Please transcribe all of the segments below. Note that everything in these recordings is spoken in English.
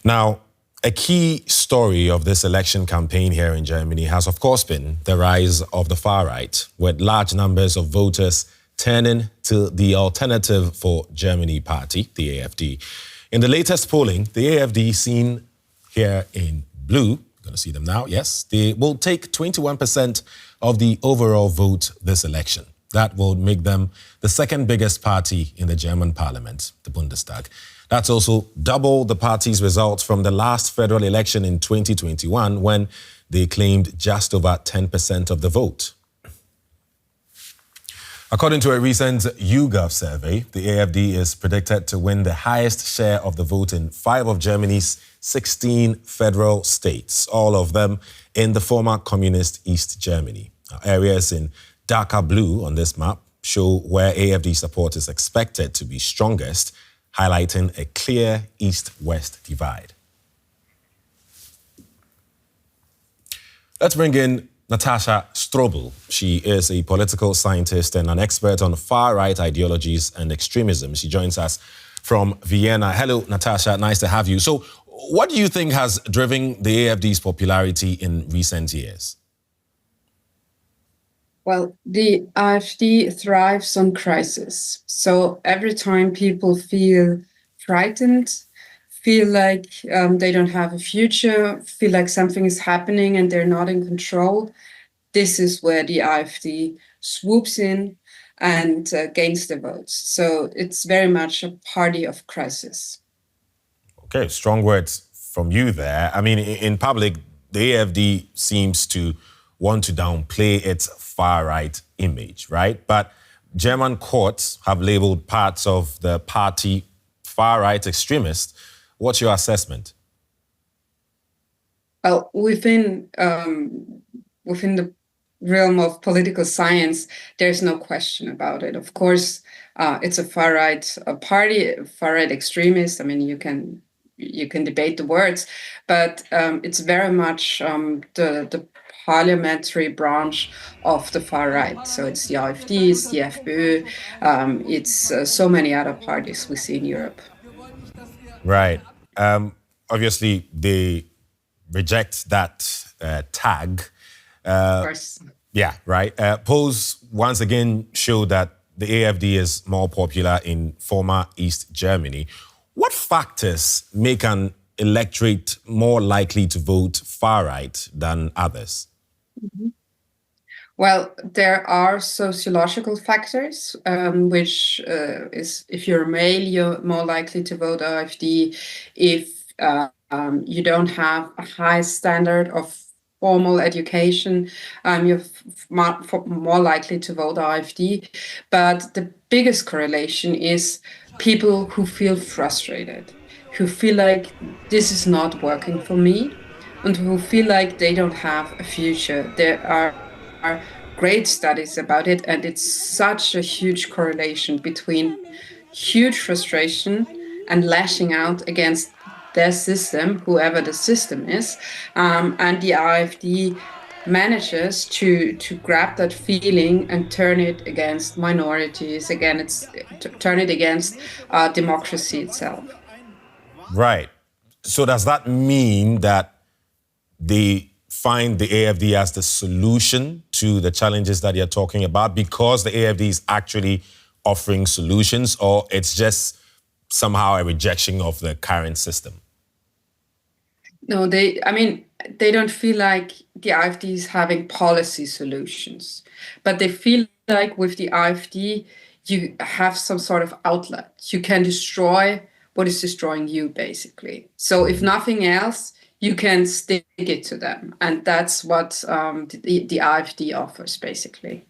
Now, a key story of this election campaign here in Germany has, of course, been the rise of the far right, with large numbers of voters turning to the Alternative for Germany party, the AfD. In the latest polling, the AfD, seen here in blue, you're going to see them now, yes, they will take 21% of the overall vote this election. That will make them the second biggest party in the German parliament, the Bundestag. That's also double the party's results from the last federal election in 2021, when they claimed just over 10% of the vote. According to a recent YouGov survey, the AfD is predicted to win the highest share of the vote in 5 of Germany's 16 federal states, all of them in the former communist East Germany. Now, areas in darker blue on this map show where AfD support is expected to be strongest, highlighting a clear east-west divide. Let's bring in Natascha Strobl. She is a political scientist and an expert on far-right ideologies and extremism. She joins us from Vienna. Hello, Natascha. Nice to have you. So what do you think has driven the AfD's popularity in recent years? Well, the AfD thrives on crisis. So every time people feel frightened, feel like they don't have a future, feel like something is happening and they're not in control, this is where the AfD swoops in and gains the votes. So it's very much a party of crisis. Okay, strong words from you there. I mean, in public, the AfD seems to want to downplay its far-right image, right? But German courts have labeled parts of the party far-right extremist. What's your assessment? Well, within the realm of political science, there's no question about it. Of course, it's a far-right party, far-right extremist. I mean, you can debate the words, but it's very much the parliamentary branch of the far right. So it's the AfD, it's the FPÖ, it's so many other parties we see in Europe. Right. Obviously, they reject that tag. Of course. Yeah, right. Polls once again show that the AfD is more popular in former East Germany. What factors make an electorate more likely to vote far-right than others? Mm-hmm. Well, there are sociological factors, which is if you're a male, you're more likely to vote AfD. If you don't have a high standard of formal education, you're more likely to vote AfD. But the biggest correlation is people who feel frustrated, who feel like this is not working for me, and who feel like they don't have a future. There are great studies about it, and it's such a huge correlation between huge frustration and lashing out against their system, whoever the system is, and the AfD manages to grab that feeling and turn it against minorities. Again, turn it against democracy itself. Right. So does that mean that they find the AfD as the solution to the challenges that you're talking about because the AfD is actually offering solutions, or it's just somehow a rejection of the current system? No, they don't feel like the AfD is having policy solutions, but they feel like with the AfD, you have some sort of outlet. You can destroy what is destroying you, basically. So if nothing else, you can stick it to them. And that's what the AfD offers, basically.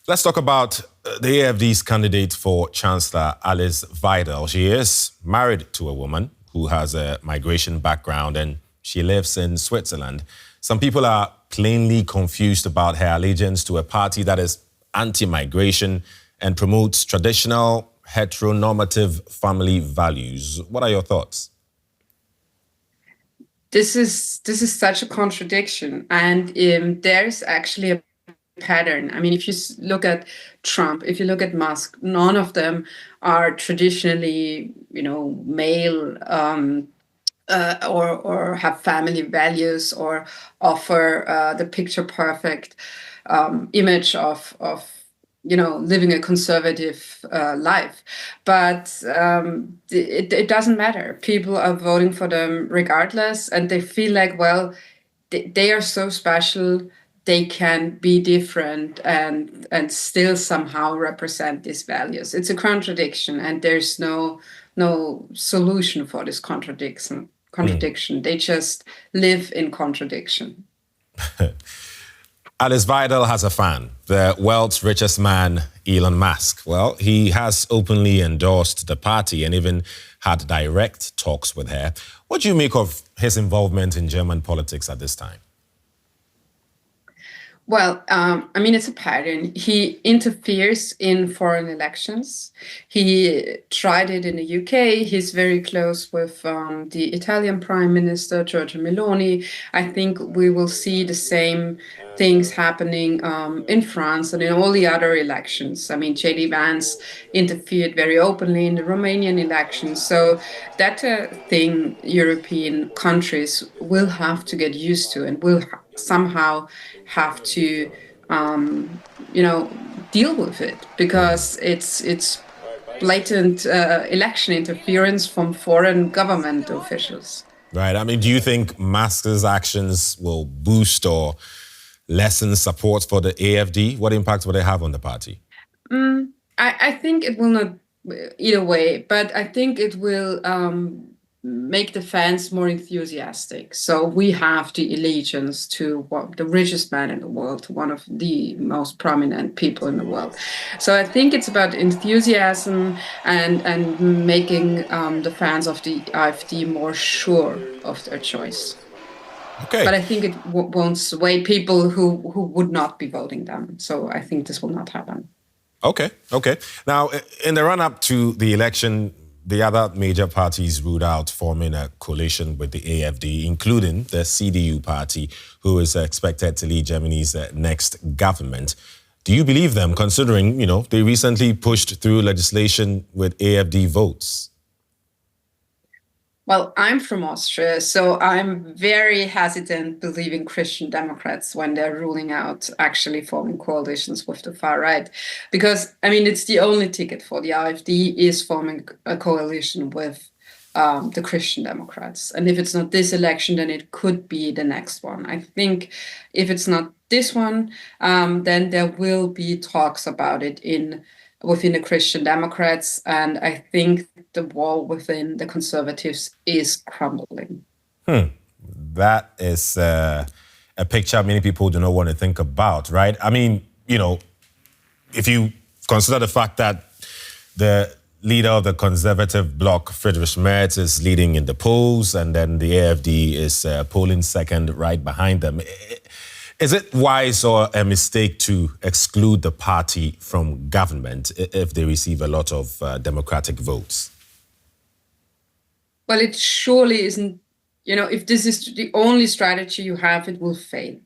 Let's talk about the AfD's candidate for Chancellor, Alice Weidel. She is married to a woman who has a migration background, and she lives in Switzerland. Some people are plainly confused about her allegiance to a party that is anti-migration and promotes traditional heteronormative family values. What are your thoughts? This is such a contradiction, and there's actually a pattern. I mean, if you look at Trump, if you look at Musk, none of them are traditionally, male or have family values or offer the picture perfect image of living a conservative life. But it doesn't matter. People are voting for them regardless, and they feel like, well, they are so special. They can be different and still somehow represent these values. It's a contradiction, and there's no solution for this contradiction. They just live in contradiction. Alice Weidel has a fan, the world's richest man, Elon Musk. Well, he has openly endorsed the party and even had direct talks with her. What do you make of his involvement in German politics at this time? Well, it's a pattern. He interferes in foreign elections. He tried it in the UK. He's very close with the Italian Prime Minister, Giorgia Meloni. I think we will see the same things happening in France and in all the other elections. I mean, J.D. Vance interfered very openly in the Romanian elections. So that's a thing European countries will have to get used to and will somehow have to deal with it, because it's blatant election interference from foreign government officials. Right. I mean, do you think Musk's actions will boost or lessen support for the AfD? What impact will they have on the party? I think it will not either way, but I think it will make the fans more enthusiastic. So we have the allegiance to the richest man in the world, one of the most prominent people in the world. So I think it's about enthusiasm and making the fans of the AfD more sure of their choice. Okay. But I think it won't sway people who would not be voting them. So I think this will not happen. Okay. Now, in the run-up to the election, the other major parties ruled out forming a coalition with the AfD, including the CDU party, who is expected to lead Germany's next government. Do you believe them, considering, they recently pushed through legislation with AfD votes? Well, I'm from Austria, so I'm very hesitant believing Christian Democrats when they're ruling out actually forming coalitions with the far right. Because, it's the only ticket for the AfD is forming a coalition with the Christian Democrats. And if it's not this election, then it could be the next one. I think if it's not this one, then there will be talks about it within the Christian Democrats, and I think the wall within the Conservatives is crumbling. That is a picture many people do not want to think about, right? If you consider the fact that the leader of the conservative bloc, Friedrich Merz, is leading in the polls, and then the AfD is polling second right behind them. Is it wise or a mistake to exclude the party from government if they receive a lot of democratic votes? Well, it surely isn't. If this is the only strategy you have, it will fail.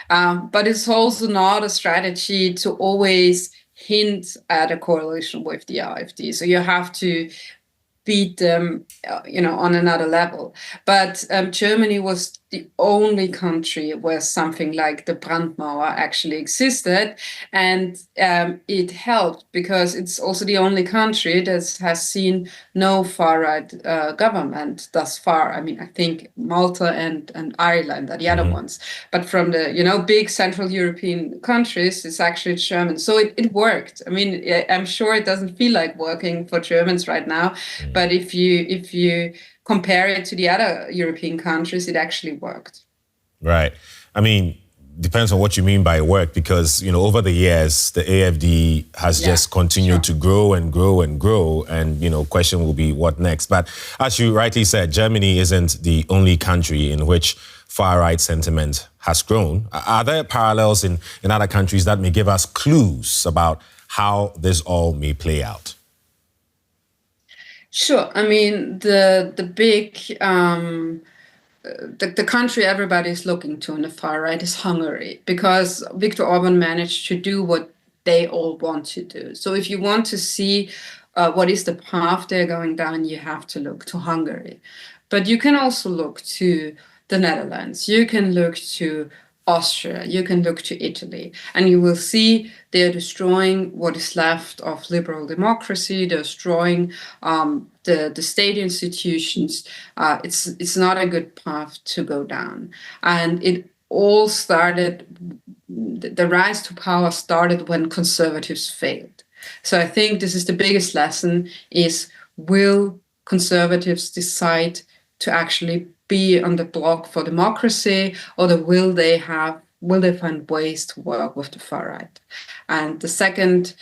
But it's also not a strategy to always hint at a coalition with the AfD. So you have to beat them, on another level. But Germany was the only country where something like the Brandmauer actually existed. And it helped because it's also the only country that has seen no far-right government thus far. I think Malta and Ireland are the other ones. But from the, big Central European countries, it's actually German. So it worked. I'm sure it doesn't feel like working for Germans right now. But if you compare it to the other European countries, it actually worked. Right. Depends on what you mean by work, because, over the years, the AfD has just continued to grow and grow and grow. And, question will be what next? But as you rightly said, Germany isn't the only country in which far-right sentiment has grown. Are there parallels in other countries that may give us clues about how this all may play out? Sure. The big, the country everybody is looking to in the far right is Hungary, because Viktor Orban managed to do what they all want to do. So if you want to see what is the path they're going down, you have to look to Hungary. But you can also look to the Netherlands, you can look to Austria, you can look to Italy, and you will see they're destroying what is left of liberal democracy. They're destroying the state institutions. It's not a good path to go down. And it all started, the rise to power started when conservatives failed. So I think this is the biggest lesson is, will conservatives decide to actually be on the block for democracy, or will they find ways to work with the far right? And the second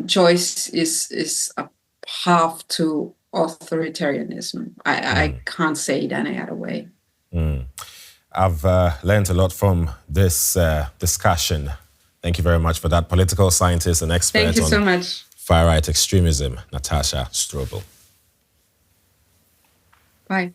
choice is a path to authoritarianism. I can't say it any other way. I've learned a lot from this discussion. Thank you very much for that. Political scientist and expert Thank you so on much. far-right extremism, Natascha Strobl. Bye.